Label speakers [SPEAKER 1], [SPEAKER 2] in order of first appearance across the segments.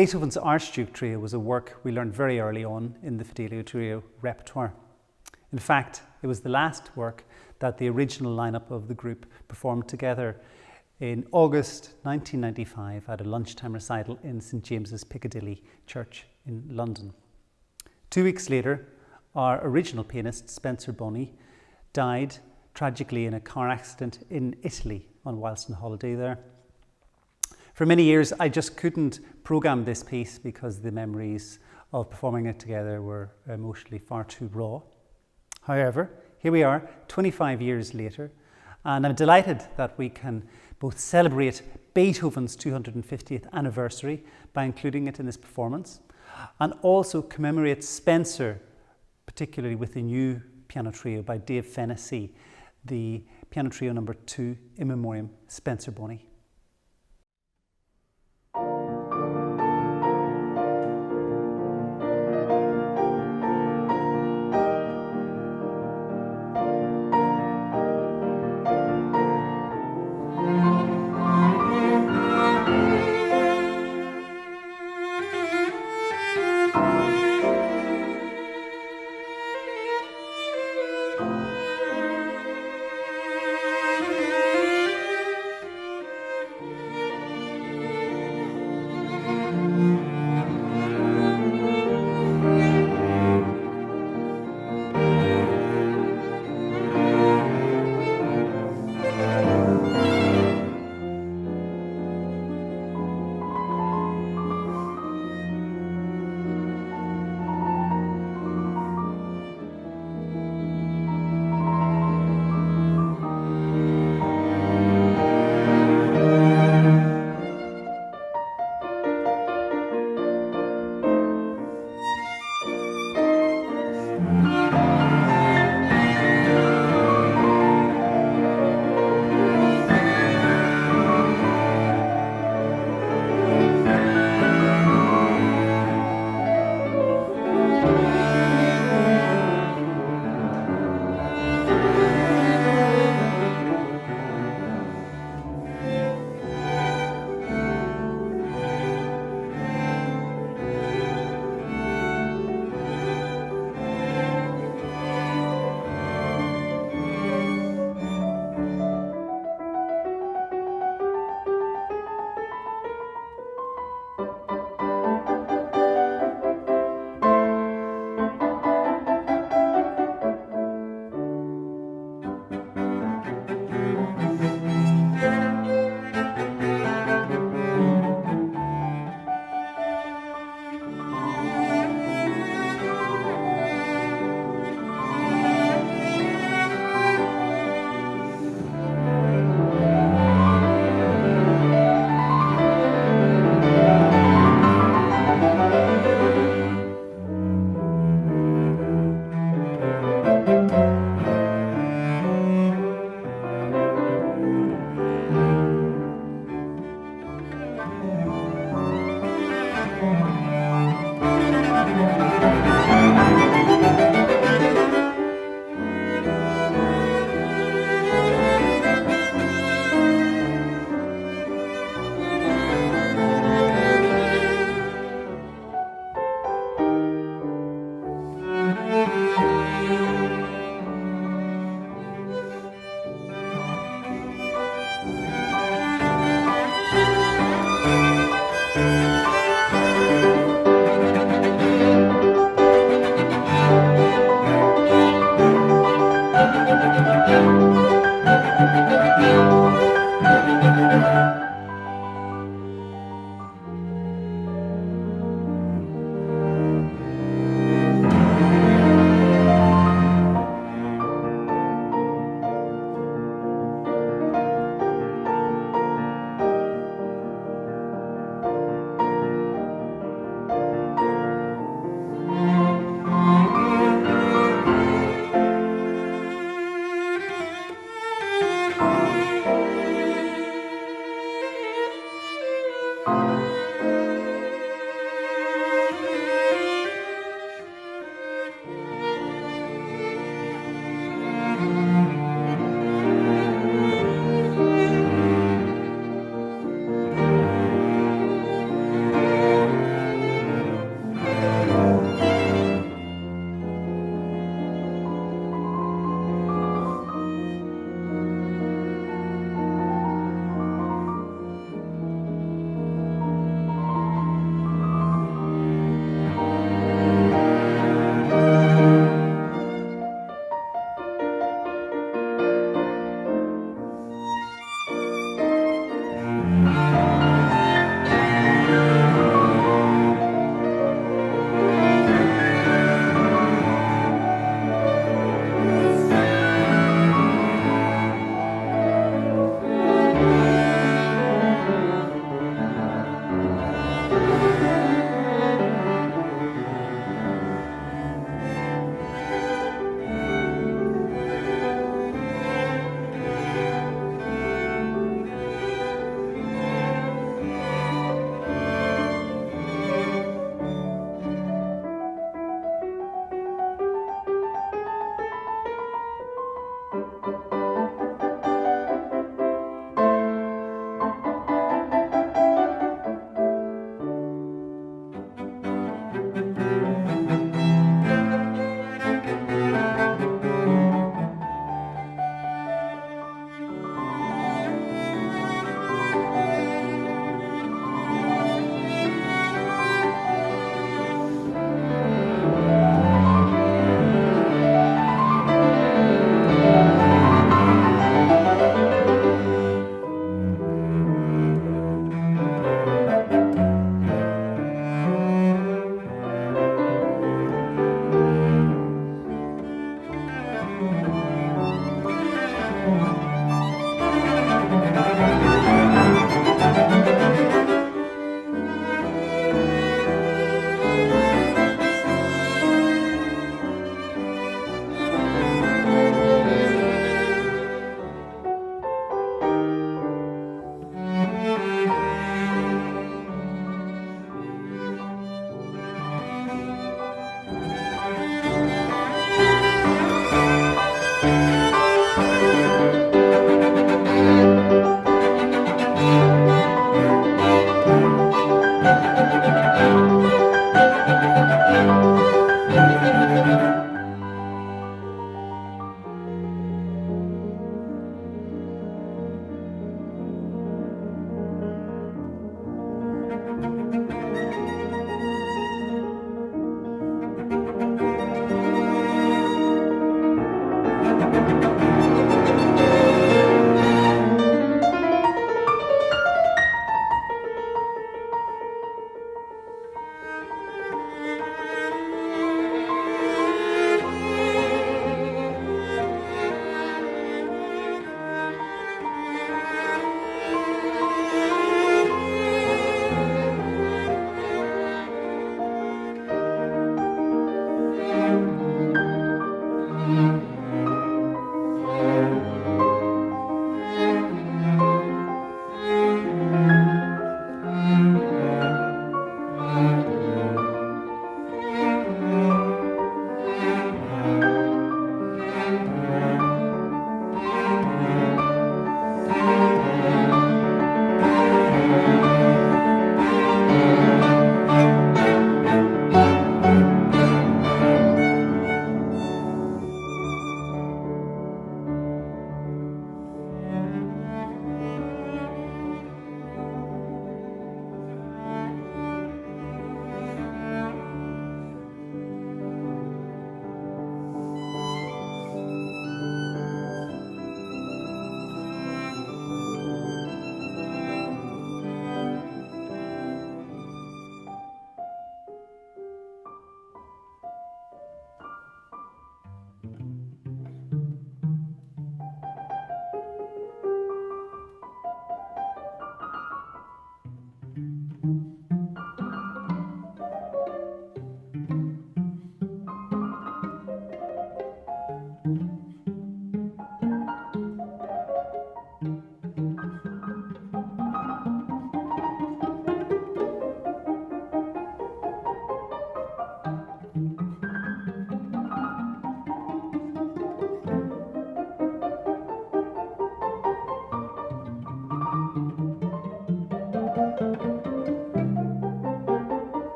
[SPEAKER 1] Beethoven's Archduke Trio was a work we learned very early on in the Fidelio Trio repertoire. In fact, it was the last work that the original lineup of the group performed together in August 1995 at a lunchtime recital in St James's Piccadilly Church in London. 2 weeks later, our original pianist, Spencer Boney, died tragically in a car accident in Italy whilst on holiday there. For many years, I just couldn't program this piece because the memories of performing it together were emotionally far too raw. However, here we are 25 years later, and I'm delighted that we can both celebrate Beethoven's 250th anniversary by including it in this performance, and also commemorate Spencer, particularly with the new piano trio by Dave Fennessy, the piano trio number 2 in Memoriam Spencer Boney.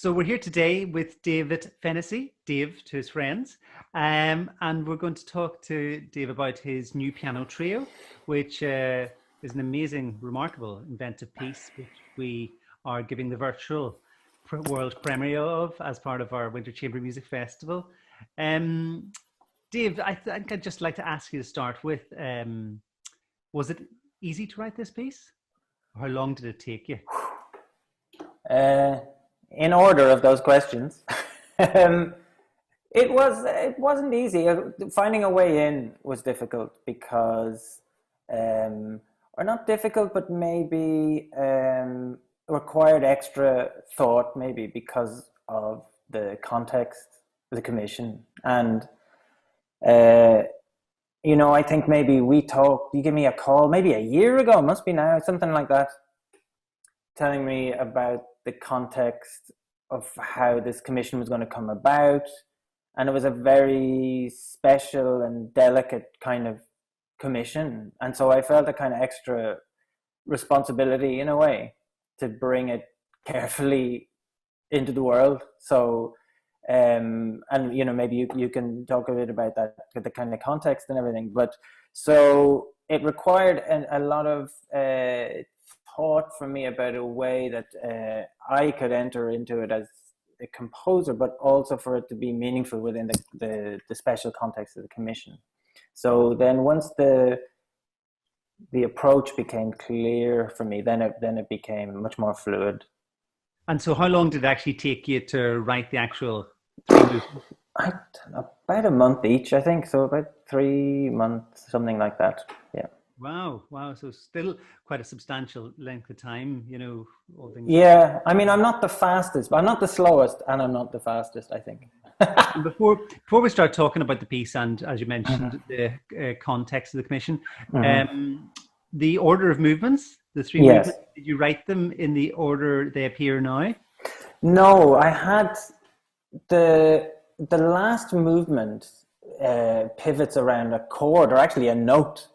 [SPEAKER 1] So we're here today with David Fennessy, Dave to his friends, and we're going to talk to Dave about his new piano trio, which is an amazing, remarkable, inventive piece, which we are giving the virtual world premiere of as part of our Winter Chamber Music Festival. Dave, I think I'd just like to ask you to start with, was it easy to write this piece? Or how long did it take you?
[SPEAKER 2] In order of those questions, it wasn't easy. Finding a way in was difficult because, or not difficult, but maybe required extra thought, maybe because of the context of the commission. And, you know, I think maybe you gave me a call maybe a year ago, must be now, something like that, telling me about the context of how this commission was going to come about. And it was a very special and delicate kind of commission. And so I felt a kind of extra responsibility in a way to bring it carefully into the world. So, and you know, maybe you can talk a bit about that, the kind of context and everything. But so it required a lot of thought for me about a way that I could enter into it as a composer, but also for it to be meaningful within the special context of the commission. So then once the approach became clear for me, then it became much more fluid.
[SPEAKER 1] And so how long did it actually take you to write the actual 3 movements?
[SPEAKER 2] I don't know, about a month each, I think. So about 3 months, something like that. Yeah.
[SPEAKER 1] Wow. So still quite a substantial length of time, you know, all things.
[SPEAKER 2] Yeah, I mean, I'm not the fastest, but I'm not the slowest, and I'm not the fastest, I think.
[SPEAKER 1] Before we start talking about the piece and, as you mentioned, the context of the commission, the order of movements, the 3 movements, did you write them in the order they appear now?
[SPEAKER 2] No, I had the last movement pivots around a chord, or actually a note.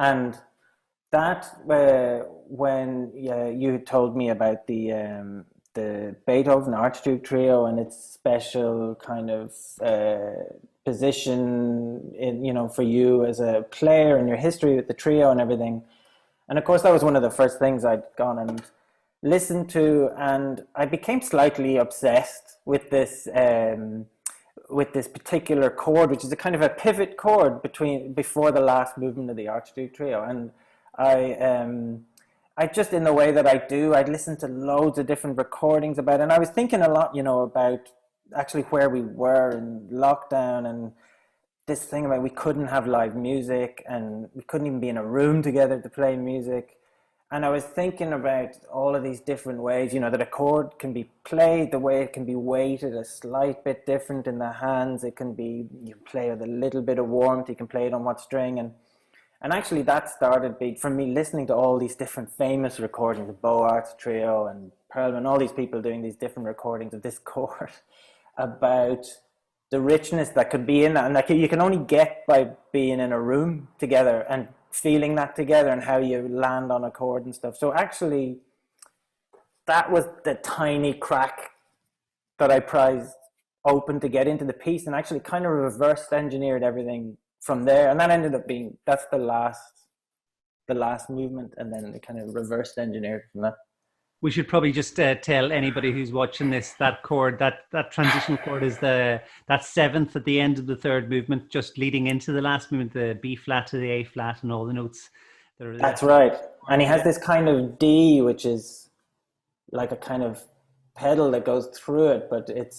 [SPEAKER 2] And that, when you told me about the Beethoven Archduke Trio and its special kind of position in, you know, for you as a player and your history with the trio and everything. And of course, that was one of the first things I'd gone and listened to, and I became slightly obsessed with this particular chord, which is a kind of a pivot chord before the last movement of the Archduke Trio. And I just, in the way that I do, I'd listen to loads of different recordings about it. And I was thinking a lot, you know, about actually where we were in lockdown and this thing about we couldn't have live music and we couldn't even be in a room together to play music. And I was thinking about all of these different ways, you know, that a chord can be played, the way it can be weighted a slight bit different in the hands. It can be, you play with a little bit of warmth, you can play it on what string. And actually that started from me listening to all these different famous recordings, the Boar's Trio and Perlman, all these people doing these different recordings of this chord about the richness that could be in that. And that you can only get by being in a room together and feeling that together and how you land on a chord and stuff. So actually, that was the tiny crack that I prized open to get into the piece, and actually kind of reverse engineered everything from there. And that ended up being, that's the last movement, and then it kind of reverse engineered from that.
[SPEAKER 1] We should probably just tell anybody who's watching this, that chord, that transitional chord is that 7th at the end of the 3rd movement, just leading into the last movement, the B flat to the A flat and all the notes
[SPEAKER 2] That's right. And he has this kind of D, which is like a kind of pedal that goes through it, but it's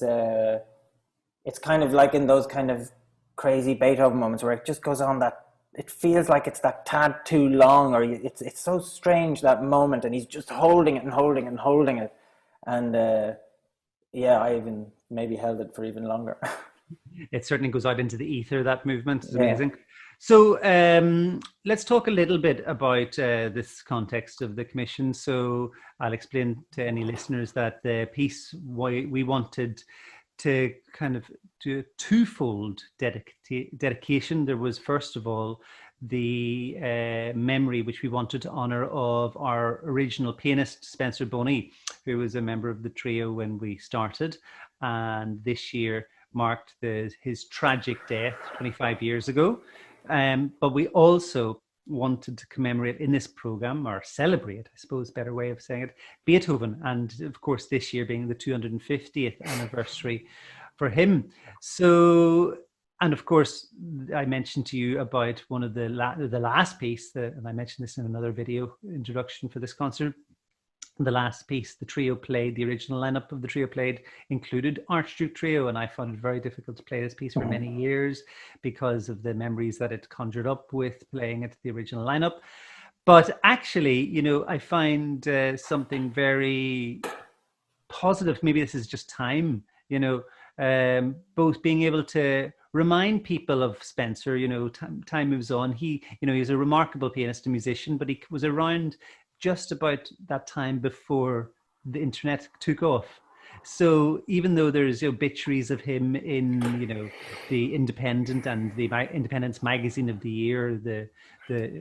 [SPEAKER 2] kind of like in those kind of crazy Beethoven moments where it just goes on that, it feels like it's that tad too long, or it's so strange, that moment, and he's just holding it and holding it and holding it. And I even maybe held it for even longer.
[SPEAKER 1] It certainly goes out into the ether, that movement. It's amazing. So let's talk a little bit about this context of the commission. So I'll explain to any listeners that the piece, why we wanted to kind of do a twofold dedication. There was, first of all, the memory which we wanted to honour of our original pianist, Spencer Boney, who was a member of the trio when we started. And this year marked his tragic death 25 years ago. But we also wanted to commemorate in this program, or celebrate, I suppose, better way of saying it, Beethoven. And of course, this year being the 250th anniversary for him. So, and of course, I mentioned to you about one of the last piece, and I mentioned this in another video introduction for this concert. The last piece the trio played, the original lineup of the trio played, included Archduke Trio, and I found it very difficult to play this piece for many years because of the memories that it conjured up with playing it, the original lineup. But actually, I find something very positive. Maybe this is just time, both being able to remind people of Spencer. Time moves on. He's a remarkable pianist and musician, but he was around just about that time before the internet took off. So even though there's obituaries of him in, the Independent and the Independence Magazine of the Year, the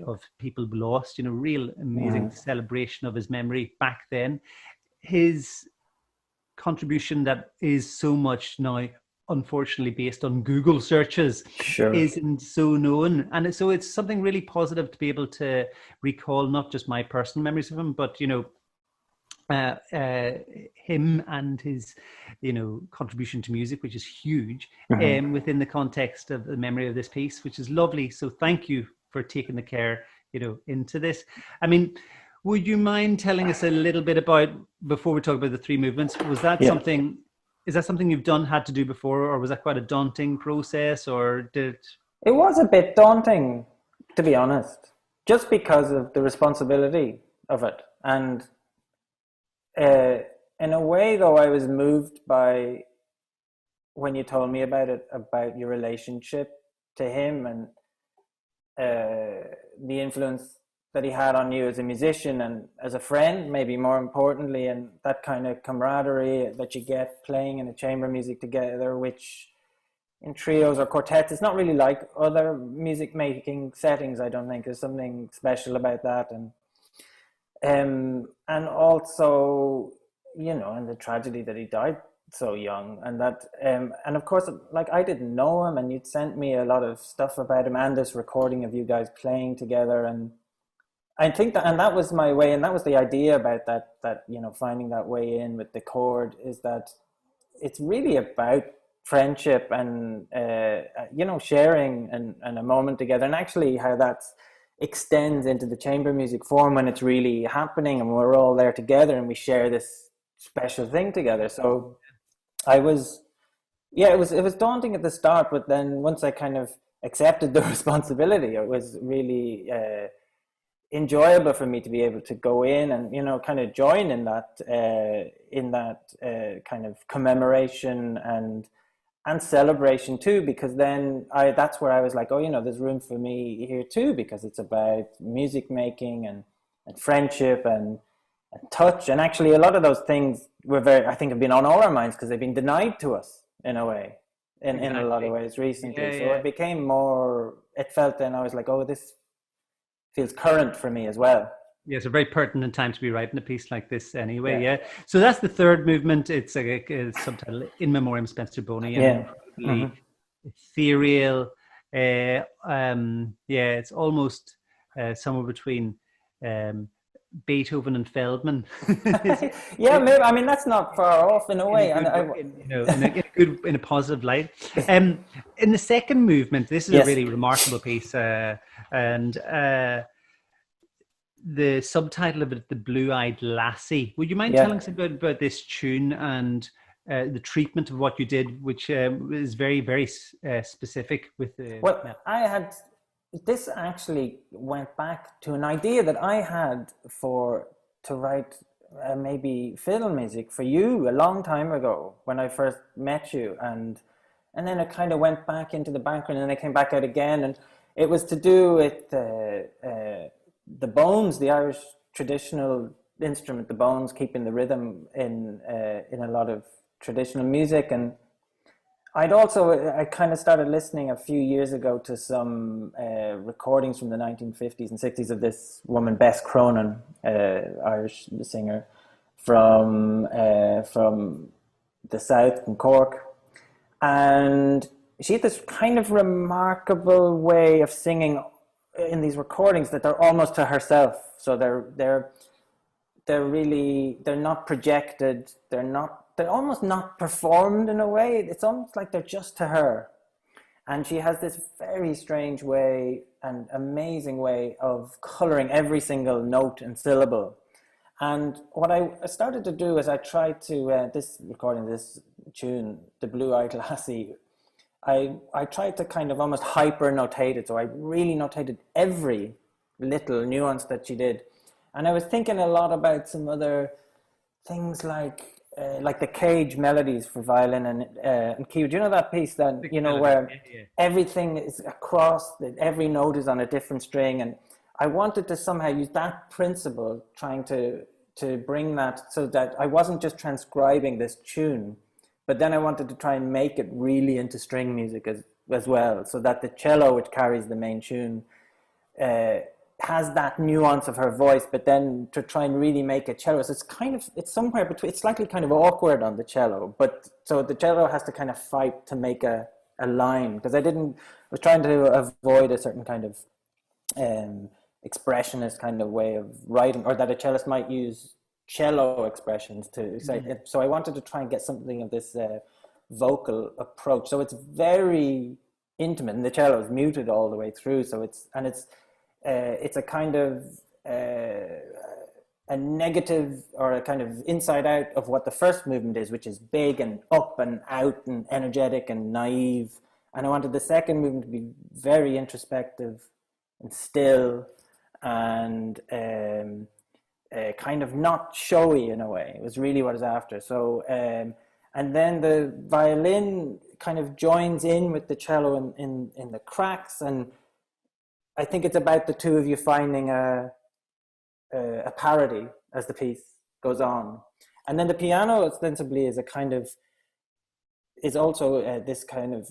[SPEAKER 1] of People Lost, real amazing celebration of his memory back then, his contribution that is so much now unfortunately based on Google searches isn't so known. And so it's something really positive to be able to recall not just my personal memories of him, but, him and his, contribution to music, which is huge, within the context of the memory of this piece, which is lovely. So thank you for taking the care, into this. I mean, would you mind telling us a little bit about, before we talk about the three movements, was that something... Is that something you've had to do before, or was that quite a daunting process, or did it?
[SPEAKER 2] It was a bit daunting, to be honest, just because of the responsibility of it. And in a way, though, I was moved by when you told me about it, about your relationship to him and the influence that he had on you as a musician and as a friend, maybe more importantly, and that kind of camaraderie that you get playing in a chamber music together, which in trios or quartets, it's not really like other music making settings. I don't think there's something special about that. And also, and the tragedy that he died so young, and that, and of course, like, I didn't know him, and you'd sent me a lot of stuff about him and this recording of you guys playing together. And I think that was my way, and that was the idea about that finding that way in with the chord, is that it's really about friendship and sharing and a moment together, and actually how that extends into the chamber music form when it's really happening and we're all there together and we share this special thing together. So it was daunting at the start, but then once I kind of accepted the responsibility, it was really enjoyable for me to be able to go in and kind of join in that kind of commemoration and celebration too, because then that's where I was like, there's room for me here too, because it's about music making and friendship and touch. And actually a lot of those things I think have been on all our minds because they've been denied to us in a way, in a lot of ways recently. It became more, it felt then I was like, this feels current for me as well.
[SPEAKER 1] Yes, a very pertinent time to be writing a piece like this anyway, yeah. So that's the third movement. It's a subtitle, In Memoriam Spencer Boney. And ethereal. It's almost somewhere between Beethoven and Feldman.
[SPEAKER 2] Maybe. I mean, that's not far off in a way.
[SPEAKER 1] In a positive light. In the second movement, this is a really remarkable piece. the subtitle of it, The Blue-Eyed Lassie. Would you mind
[SPEAKER 2] Yeah.
[SPEAKER 1] telling us a bit about this tune and the treatment of what you did, which is very, very specific with the...
[SPEAKER 2] Well, this actually went back to an idea that I had to write maybe film music for you a long time ago when I first met you, and then it kind of went back into the background, and then it came back out again, and it was to do with the bones, the Irish traditional instrument, the bones, keeping the rhythm in a lot of traditional music. And I kind of started listening a few years ago to some recordings from the 1950s and 60s of this woman, Bess Cronin, Irish singer from the south, from Cork. And she had this kind of remarkable way of singing in these recordings that they're almost to herself. So they're not projected. They're almost not performed in a way. It's almost like they're just to her. And she has this very strange way and amazing way of coloring every single note and syllable. And what I started to do is I tried to, this tune, The Blue-Eyed Lassie, I tried to kind of almost hyper-notate it. So I really notated every little nuance that she did. And I was thinking a lot about some other things like the Cage melodies for violin and keyboard. Do you know that piece that, where everything is across, every note is on a different string? And I wanted to somehow use that principle, trying to bring that so that I wasn't just transcribing this tune, but then I wanted to try and make it really into string music as well, so that the cello, which carries the main tune, has that nuance of her voice, but then to try and really make a cello. So it's somewhere between, it's slightly kind of awkward on the cello, but so the cello has to kind of fight to make a line, because I was trying to avoid a certain kind of expressionist kind of way of writing, or that a cellist might use cello expressions to say. Mm-hmm. So I wanted to try and get something of this vocal approach. So it's very intimate, and the cello is muted all the way through. So it's a kind of a negative, or a kind of inside out of what the first movement is, which is big and up and out and energetic and naive. And I wanted the second movement to be very introspective and still and kind of not showy in a way. It was really what I was after. So and then the violin kind of joins in with the cello in the cracks, and I think it's about the two of you finding a parody as the piece goes on. And then the piano ostensibly is also this kind of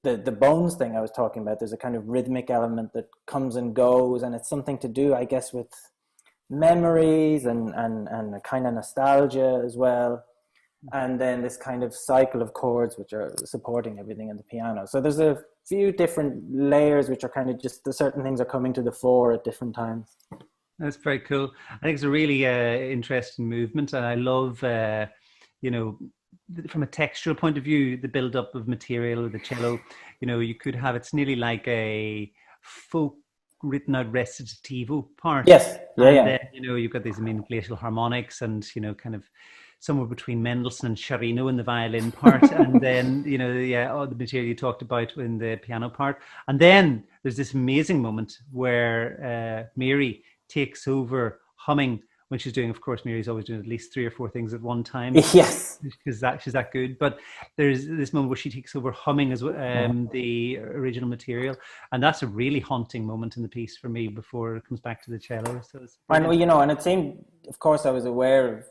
[SPEAKER 2] the bones thing I was talking about. There's a kind of rhythmic element that comes and goes, and it's something to do, I guess, with memories and a kind of nostalgia as well. And then this kind of cycle of chords which are supporting everything in the piano. So there's a few different layers which are kind of just the certain things are coming to the fore at different times.
[SPEAKER 1] That's very cool. I think it's a really interesting movement, and I love, from a textural point of view, the build-up of material, the cello. You could have, it's nearly like a folk written out recitativo part.
[SPEAKER 2] Yes, yeah,
[SPEAKER 1] and
[SPEAKER 2] yeah.
[SPEAKER 1] Then, you've got these glacial harmonics and, kind of somewhere between Mendelssohn and Sciarrino in the violin part, and then all the material you talked about in the piano part, and then there's this amazing moment where Mary takes over humming when she's doing. Of course, Mary's always doing at least 3 or 4 things at one time.
[SPEAKER 2] Yes,
[SPEAKER 1] because she's that good. But there's this moment where she takes over humming as the original material, and that's a really haunting moment in the piece for me before it comes back to the cello. So it's
[SPEAKER 2] and it seemed, of course, I was aware of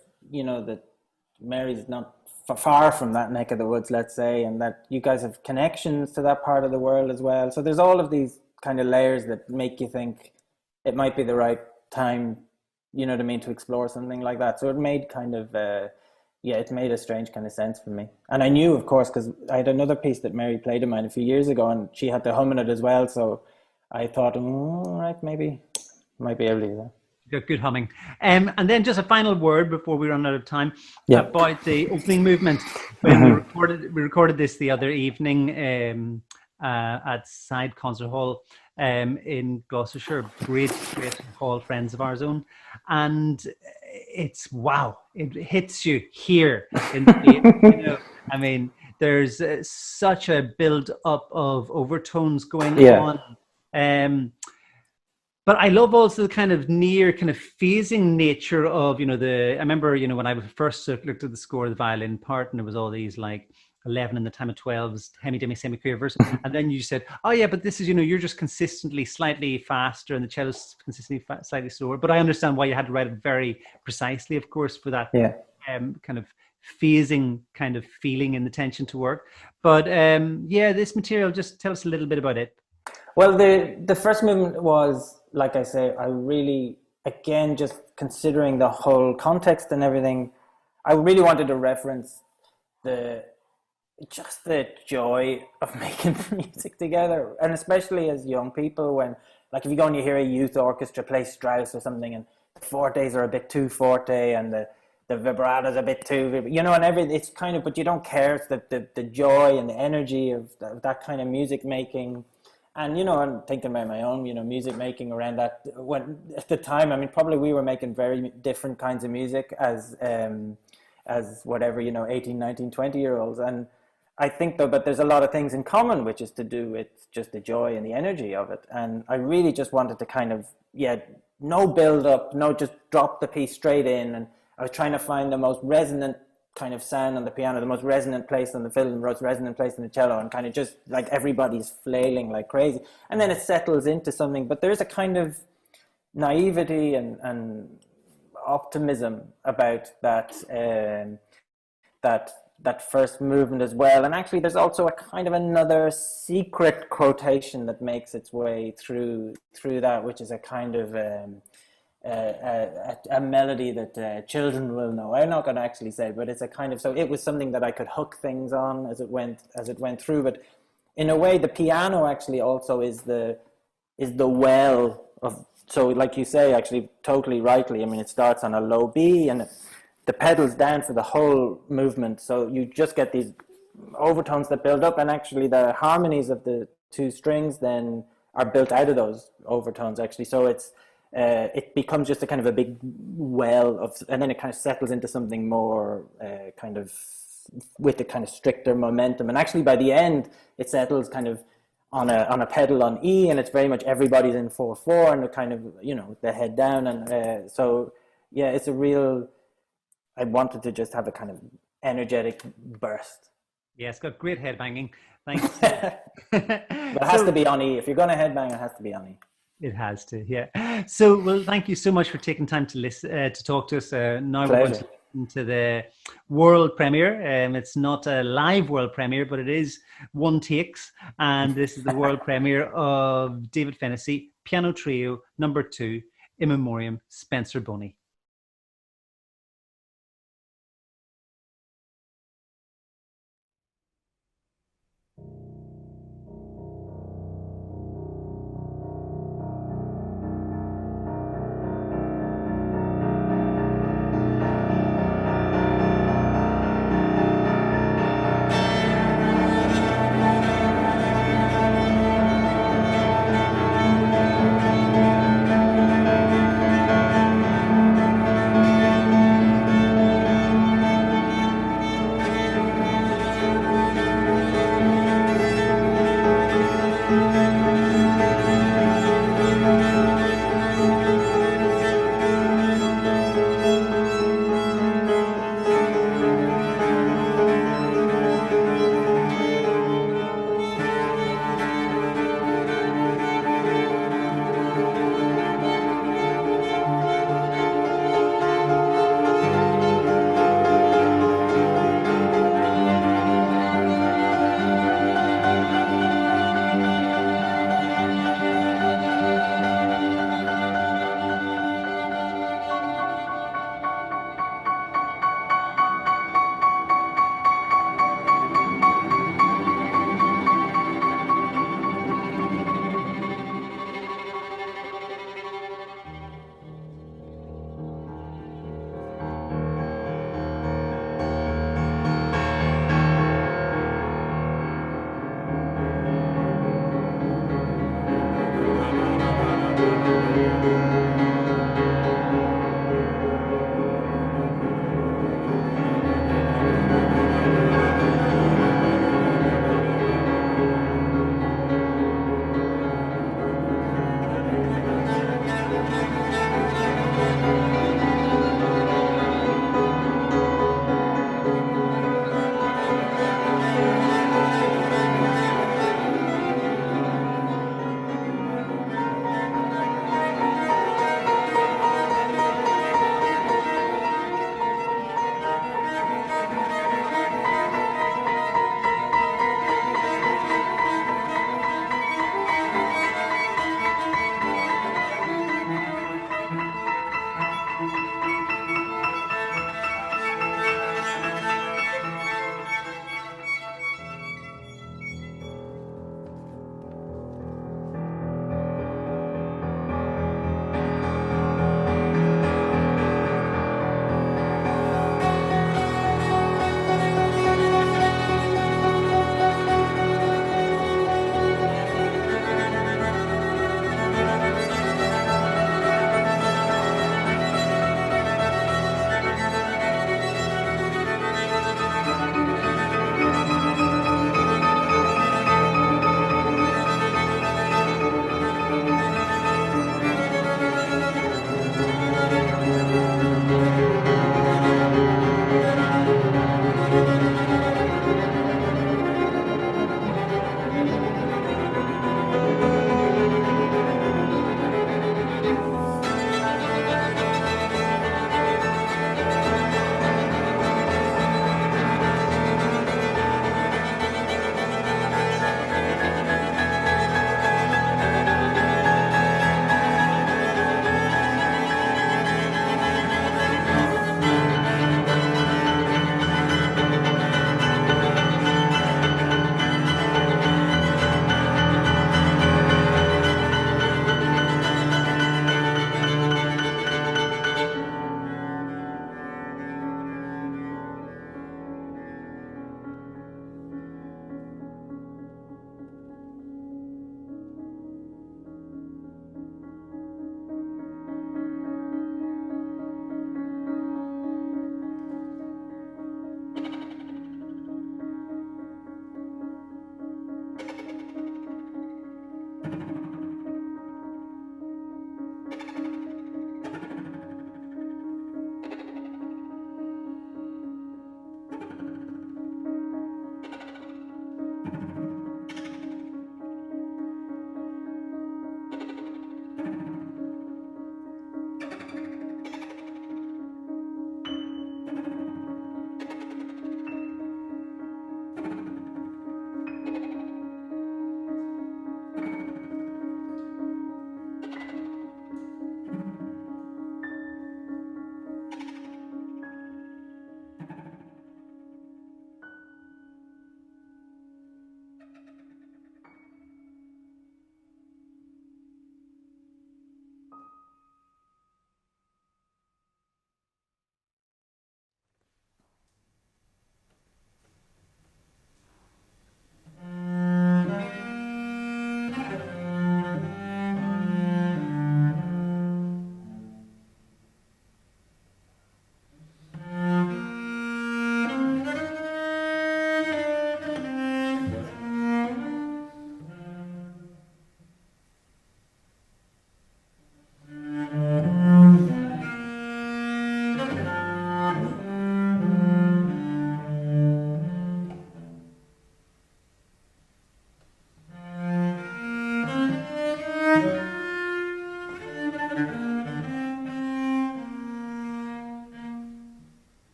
[SPEAKER 2] that Mary's not far from that neck of the woods, let's say, and that you guys have connections to that part of the world as well. So there's all of these kind of layers that make you think it might be the right time, to explore something like that. So it made kind of, it made a strange kind of sense for me. And I knew, of course, because I had another piece that Mary played of mine a few years ago, and she had to hum in it as well. So I thought, right, maybe might be able to do that.
[SPEAKER 1] Good humming. And then just a final word before we run out of time about the opening movement. When we recorded this the other evening at Side Concert Hall. in Gloucestershire, great hall friends of ours own, and it's wow, it hits you here in I mean, there's such a build up of overtones going on. But I love also the kind of phasing nature of, I remember, when I first looked at the score of the violin part, and there was all these like 11 in the time of 12s, hemi-demi semi-quavers. And then you said, oh yeah, but this is, you're just consistently slightly faster and the cello's consistently slightly slower. But I understand why you had to write it very precisely, of course, for that kind of phasing kind of feeling and the tension to work. But this material, just tell us a little bit about it.
[SPEAKER 2] Well, the first movement was, like I say, I really, again, just considering the whole context and everything, I really wanted to reference the joy of making music together. And especially as young people, when, like, if you go and you hear a youth orchestra play Strauss or something, and the fortes are a bit too forte and the vibrato's a bit too, and everything, it's kind of, but you don't care. It's the joy and the energy of that kind of music making. And, I'm thinking about my own, music making around that. When at the time, I mean, probably we were making very different kinds of music as whatever, 18, 19, 20-year-olds. And I think, though, but there's a lot of things in common, which is to do with just the joy and the energy of it. And I really just wanted to kind of, no build up, no, just drop the piece straight in. And I was trying to find the most resonant kind of sound on the piano, the most resonant place on the fiddle, the most resonant place on the cello, and kind of just like everybody's flailing like crazy. And then it settles into something, but there's a kind of naivety and optimism about that that first movement as well. And actually there's also a kind of another secret quotation that makes its way through that, which is a kind of a melody that children will know. I'm not going to actually say, but it's a kind of, so it was something that I could hook things on as it went through. But in a way, the piano actually also is the well of, so like you say, actually totally rightly, I mean, it starts on a low B and the pedals down for the whole movement. So you just get these overtones that build up, and actually the harmonies of the two strings then are built out of those overtones actually. So it becomes just a kind of a big well of, and then it kind of settles into something more kind of with a kind of stricter momentum. And actually by the end, it settles kind of on a pedal on E, and it's very much everybody's in 4/4 and the kind of, the head down. And so, it's a real, I wanted to just have a kind of energetic burst.
[SPEAKER 1] Yeah, it's got great headbanging. Thanks.
[SPEAKER 2] But it has to be on E. If you're going to headbang, it has to be on E.
[SPEAKER 1] It has to, yeah. So, well, thank you so much for taking time to listen, to talk to us. Now we're going to listen to the world premiere. It's not a live world premiere, but it is one takes. And this is the world premiere of David Fennessy, Piano Trio No. 2, In Memoriam Spencer Boney.